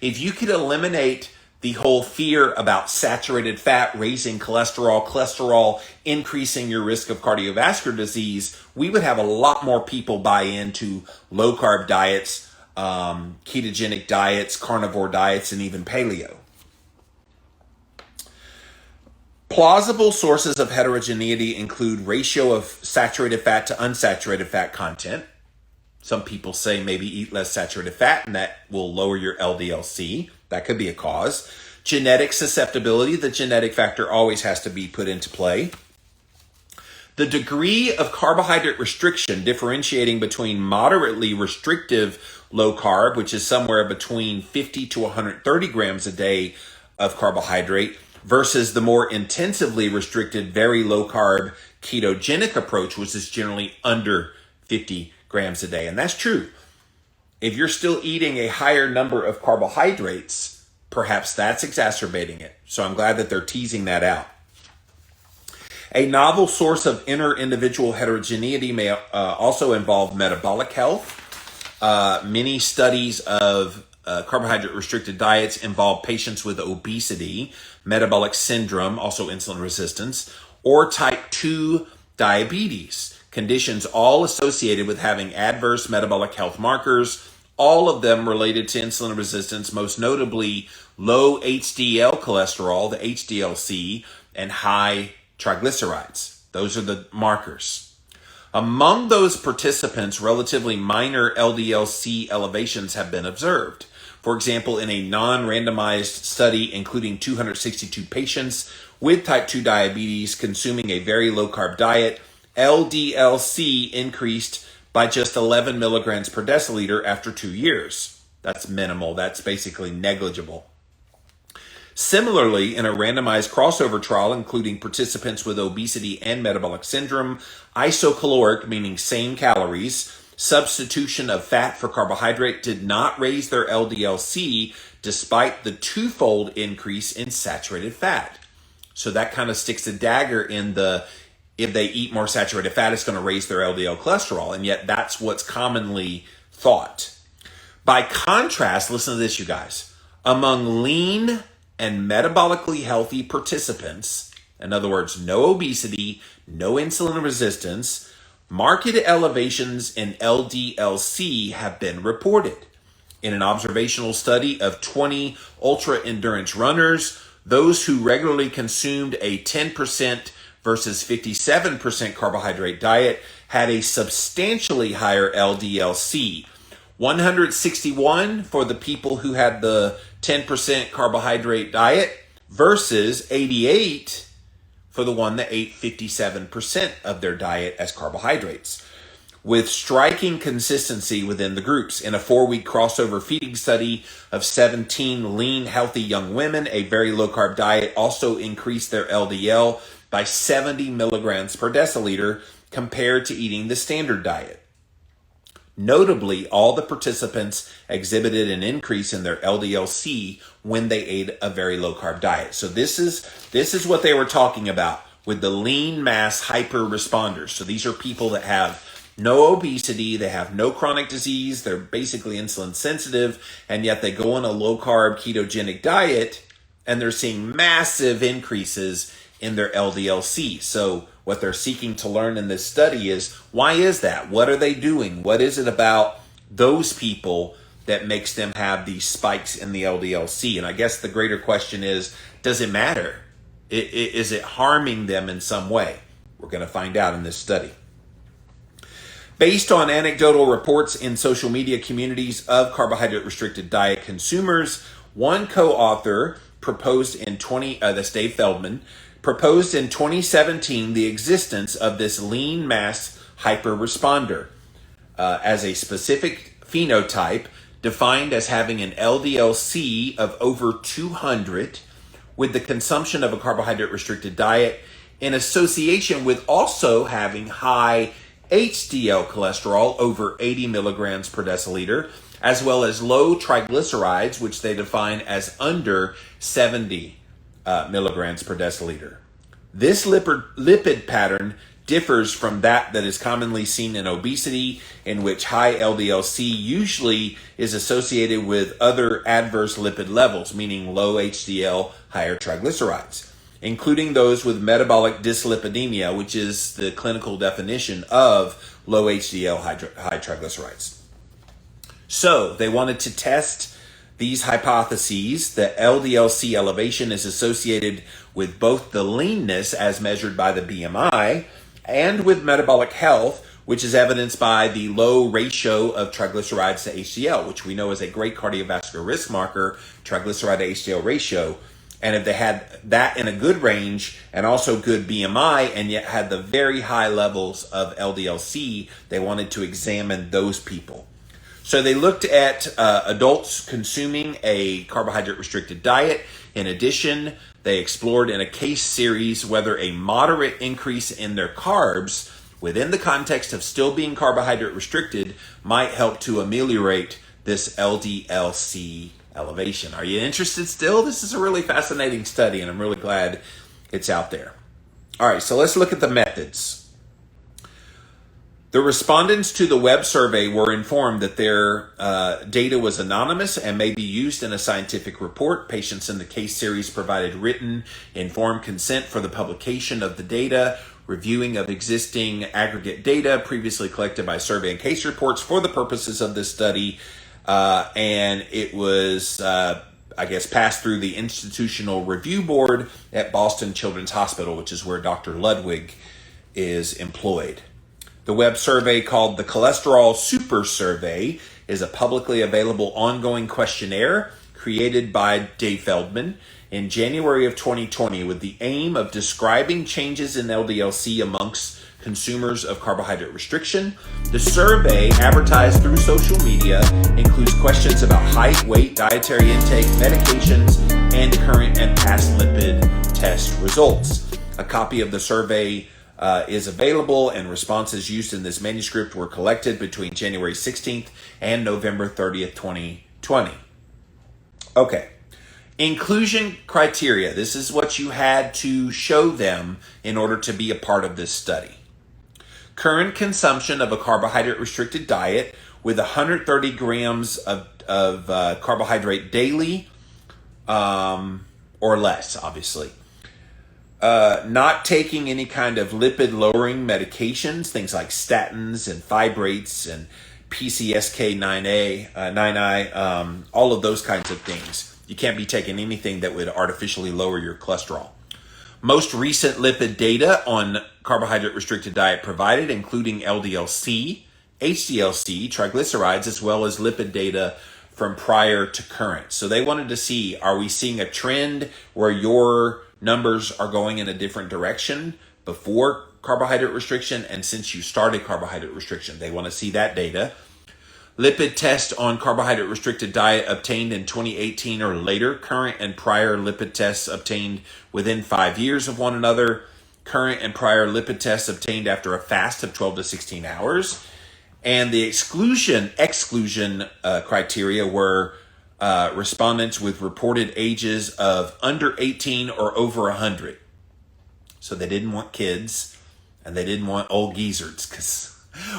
If you could eliminate the whole fear about saturated fat raising cholesterol increasing your risk of cardiovascular disease, we would have a lot more people buy into low carb diets, ketogenic diets, carnivore diets, and even paleo. Plausible sources of heterogeneity include ratio of saturated fat to unsaturated fat content. Some people say maybe eat less saturated fat and that will lower your LDL-C. That could be a cause. Genetic susceptibility, the genetic factor always has to be put into play. The degree of carbohydrate restriction, differentiating between moderately restrictive low carb, which is somewhere between 50 to 130 grams a day of carbohydrate, versus the more intensively restricted, very low carb ketogenic approach, which is generally under 50 grams a day. And that's true. If you're still eating a higher number of carbohydrates, perhaps that's exacerbating it. So I'm glad that they're teasing that out. A novel source of inter-individual heterogeneity may also involve metabolic health. Many studies of carbohydrate-restricted diets involve patients with obesity, metabolic syndrome, also insulin resistance, or type 2 diabetes, conditions all associated with having adverse metabolic health markers, all of them related to insulin resistance, most notably low HDL cholesterol, the HDL-C, and high triglycerides. Those are the markers. Among those participants, relatively minor LDL-C elevations have been observed. For example, in a non-randomized study including 262 patients with type 2 diabetes consuming a very low-carb diet, LDL-C increased by just 11 milligrams per deciliter after 2 years. That's minimal. That's basically negligible. Similarly, in a randomized crossover trial including participants with obesity and metabolic syndrome, isocaloric, meaning same calories, substitution of fat for carbohydrate did not raise their LDL-C despite the twofold increase in saturated fat. So that kind of sticks a dagger in the, if they eat more saturated fat, it's going to raise their LDL cholesterol. And yet that's what's commonly thought. By contrast, listen to this, you guys. Among lean and metabolically healthy participants, in other words, no obesity, no insulin resistance, marked elevations in LDL-C have been reported. In an observational study of 20 ultra-endurance runners, those who regularly consumed a 10% versus 57% carbohydrate diet had a substantially higher LDL-C. 161 for the people who had the 10% carbohydrate diet versus 88 for the one that ate 57% of their diet as carbohydrates, with striking consistency within the groups. In a 4-week crossover feeding study of 17 lean, healthy young women, a very low-carb diet also increased their LDL by 70 milligrams per deciliter compared to eating the standard diet. Notably, all the participants exhibited an increase in their LDL-C when they ate a very low-carb diet. So this is what they were talking about with the lean mass hyper-responders. So these are people that have no obesity, they have no chronic disease, they're basically insulin sensitive, and yet they go on a low-carb ketogenic diet and they're seeing massive increases in their LDL-C. So what they're seeking to learn in this study is, why is that? What are they doing? What is it about those people that makes them have these spikes in the LDL-C? And I guess the greater question is, does it matter? Is it harming them in some way? We're going to find out in this study. Based on anecdotal reports in social media communities of carbohydrate-restricted diet consumers, one co-author proposed in that's Dave Feldman, proposed in 2017 the existence of this lean mass hyper-responder as a specific phenotype defined as having an LDL-C of over 200 with the consumption of a carbohydrate-restricted diet in association with also having high HDL cholesterol over 80 milligrams per deciliter, as well as low triglycerides, which they define as under 70 milligrams per deciliter. This lipid pattern differs from that is commonly seen in obesity, in which high LDL-C usually is associated with other adverse lipid levels, meaning low HDL, higher triglycerides, including those with metabolic dyslipidemia, which is the clinical definition of low HDL, high triglycerides. So they wanted to test these hypotheses that LDL-C elevation is associated with both the leanness as measured by the BMI and with metabolic health, which is evidenced by the low ratio of triglycerides to HDL, which we know is a great cardiovascular risk marker, triglyceride to HDL ratio. And if they had that in a good range and also good BMI and yet had the very high levels of LDL-C, they wanted to examine those people. So they looked at adults consuming a carbohydrate-restricted diet. In addition, they explored in a case series whether a moderate increase in their carbs within the context of still being carbohydrate-restricted might help to ameliorate this LDL-C elevation. Are you interested still? This is a really fascinating study, and I'm really glad it's out there. All right, so let's look at the methods. The respondents to the web survey were informed that their data was anonymous and may be used in a scientific report. Patients in the case series provided written, informed consent for the publication of the data, reviewing of existing aggregate data previously collected by survey and case reports for the purposes of this study, and it was, passed through the Institutional Review Board at Boston Children's Hospital, which is where Dr. Ludwig is employed. The web survey, called the Cholesterol Super Survey, is a publicly available ongoing questionnaire created by Dave Feldman in January of 2020 with the aim of describing changes in LDL-C amongst consumers of carbohydrate restriction. The survey, advertised through social media, includes questions about height, weight, dietary intake, medications, and current and past lipid test results. A copy of the survey is available, and responses used in this manuscript were collected between January 16th and November 30th, 2020. Okay. Inclusion criteria. This is what you had to show them in order to be a part of this study. Current consumption of a carbohydrate-restricted diet with 130 grams of carbohydrate daily or less, obviously. Not taking any kind of lipid-lowering medications, things like statins and fibrates and PCSK9I, all of those kinds of things. You can't be taking anything that would artificially lower your cholesterol. Most recent lipid data on carbohydrate-restricted diet provided, including LDL-C, HDL-C, triglycerides, as well as lipid data from prior to current. So they wanted to see, are we seeing a trend where your numbers are going in a different direction before carbohydrate restriction and since you started carbohydrate restriction? They want to see that data. Lipid test on carbohydrate restricted diet obtained in 2018 or later. Current and prior lipid tests obtained within 5 years of one another. Current and prior lipid tests obtained after a fast of 12 to 16 hours. And the exclusion criteria were respondents with reported ages of under 18 or over 100. So they didn't want kids and they didn't want old geezers, because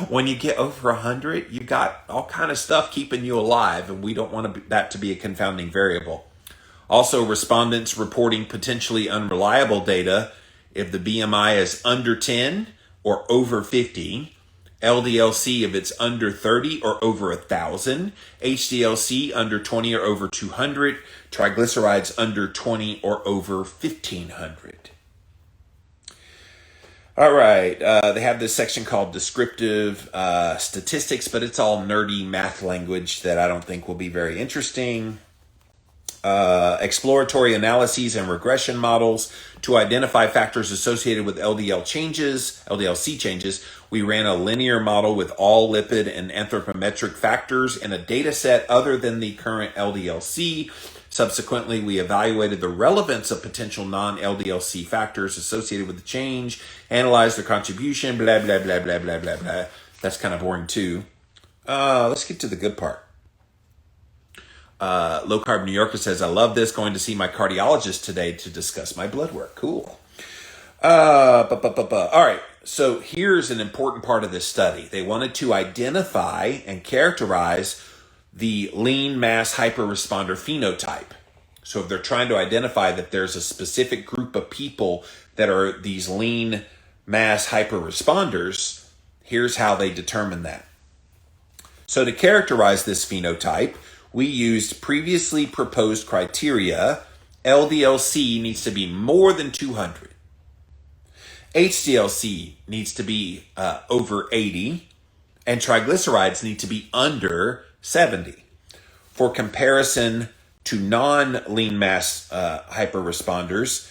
when you get over 100, you got all kind of stuff keeping you alive, and we don't want that to be a confounding variable. Also, respondents reporting potentially unreliable data if the BMI is under 10 or over 50, LDL-C if it's under 30 or over 1,000, HDL-C under 20 or over 200, triglycerides under 20 or over 1,500. All right, they have this section called Descriptive Statistics, but it's all nerdy math language that I don't think will be very interesting. Exploratory analyses and regression models to identify factors associated with LDL-C changes. We ran a linear model with all lipid and anthropometric factors in a data set other than the current LDL-C. Subsequently, we evaluated the relevance of potential non-LDL-C factors associated with the change, analyzed their contribution, blah, blah, blah, blah, blah, blah, blah. That's kind of boring too. Let's get to the good part. Low Carb New Yorker says, I love this. Going to see my cardiologist today to discuss my blood work. Cool. All right. So here's an important part of this study. They wanted to identify and characterize the lean mass hyper-responder phenotype. So if they're trying to identify that there's a specific group of people that are these lean mass hyper-responders, here's how they determine that. So to characterize this phenotype, we used previously proposed criteria. LDL-C needs to be more than 200. HDL-C needs to be over 80, and triglycerides need to be under 70. For comparison to non-lean mass hyper-responders,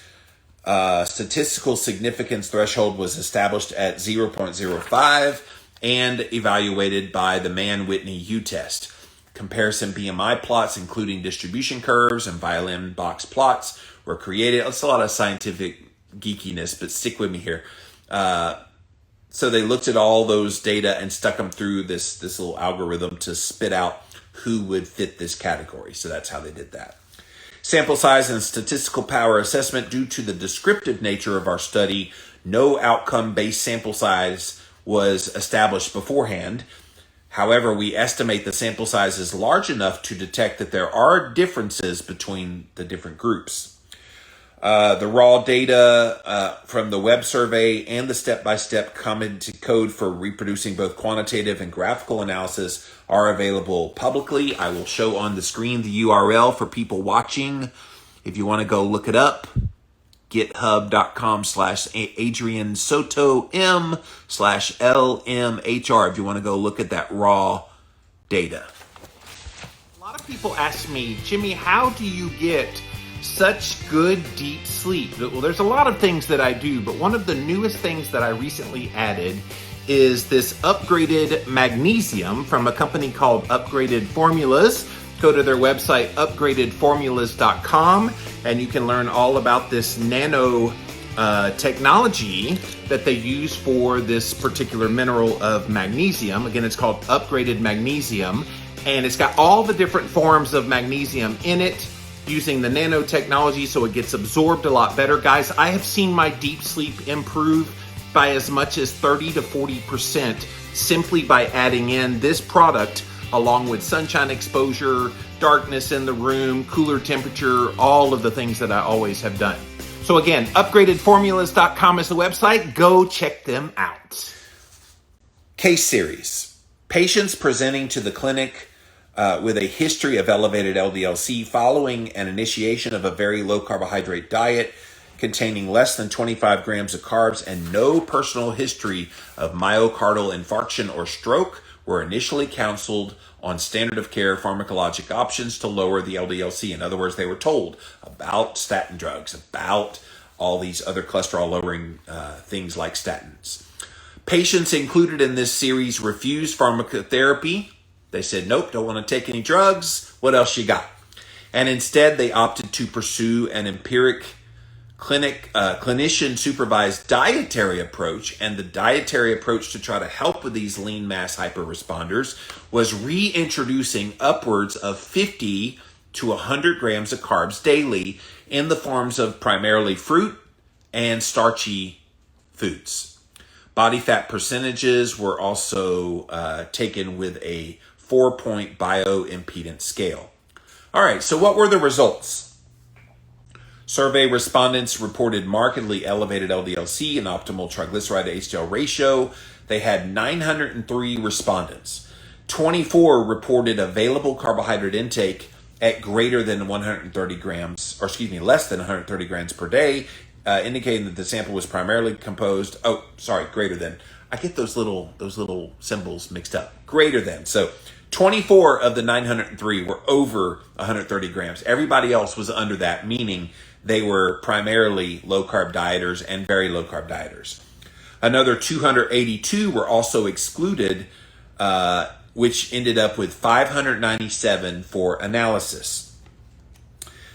statistical significance threshold was established at 0.05 and evaluated by the Mann-Whitney U-test. Comparison BMI plots, including distribution curves and violin box plots, were created. It's a lot of scientific geekiness, but stick with me here. So they looked at all those data and stuck them through this little algorithm to spit out who would fit this category. So that's how they did that. Sample size and statistical power assessment. Due to the descriptive nature of our study, no outcome-based sample size was established beforehand. However, we estimate the sample size is large enough to detect that there are differences between the different groups. The raw data from the web survey and the step-by-step commented code for reproducing both quantitative and graphical analysis are available publicly. I will show on the screen the URL for people watching. If you want to go look it up, github.com/Adrian Soto-M/LMHR if you want to go look at that raw data. A lot of people ask me, Jimmy, how do you get such good deep sleep? Well, there's a lot of things that I do, but one of the newest things that I recently added is this upgraded magnesium from a company called Upgraded Formulas. Go to their website, upgradedformulas.com, and you can learn all about this nano technology that they use for this particular mineral of magnesium. Again, it's called Upgraded Magnesium, and it's got all the different forms of magnesium in it, using the nanotechnology so it gets absorbed a lot better. Guys, I have seen my deep sleep improve by as much as 30 to 40% simply by adding in this product along with sunshine exposure, darkness in the room, cooler temperature, all of the things that I always have done. So again, upgradedformulas.com is the website. Go check them out. Case series. Patients presenting to the clinic with a history of elevated LDL-C following an initiation of a very low carbohydrate diet containing less than 25 grams of carbs and no personal history of myocardial infarction or stroke were initially counseled on standard of care pharmacologic options to lower the LDL-C. In other words, they were told about statin drugs, about all these other cholesterol lowering things like statins. Patients included in this series refused pharmacotherapy. They said, nope, don't want to take any drugs. What else you got? And instead, they opted to pursue an empiric clinician-supervised dietary approach. And the dietary approach to try to help with these lean mass hyper-responders was reintroducing upwards of 50 to 100 grams of carbs daily in the forms of primarily fruit and starchy foods. Body fat percentages were also taken with a 4-point bioimpedance scale. All right, so what were the results? Survey respondents reported markedly elevated LDL-C and optimal triglyceride to HDL ratio. They had 903 respondents. 24 reported available carbohydrate intake at greater than 130 grams, or excuse me, less than 130 grams per day, indicating that the sample was primarily composed, greater than. I get those little symbols mixed up. Greater than. So 24 of the 903 were over 130 grams. Everybody else was under that, meaning they were primarily low-carb dieters and very low-carb dieters. Another 282 were also excluded, which ended up with 597 for analysis.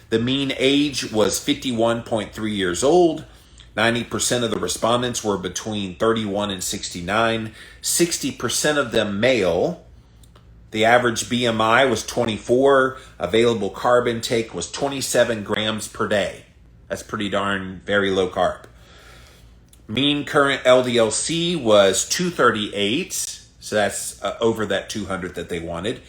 The mean age was 51.3 years old. 90% of the respondents were between 31 and 69. 60% of them male. The average BMI was 24. Available carb intake was 27 grams per day. That's pretty darn very low carb. Mean current LDL-C was 238, so that's over that 200 that they wanted.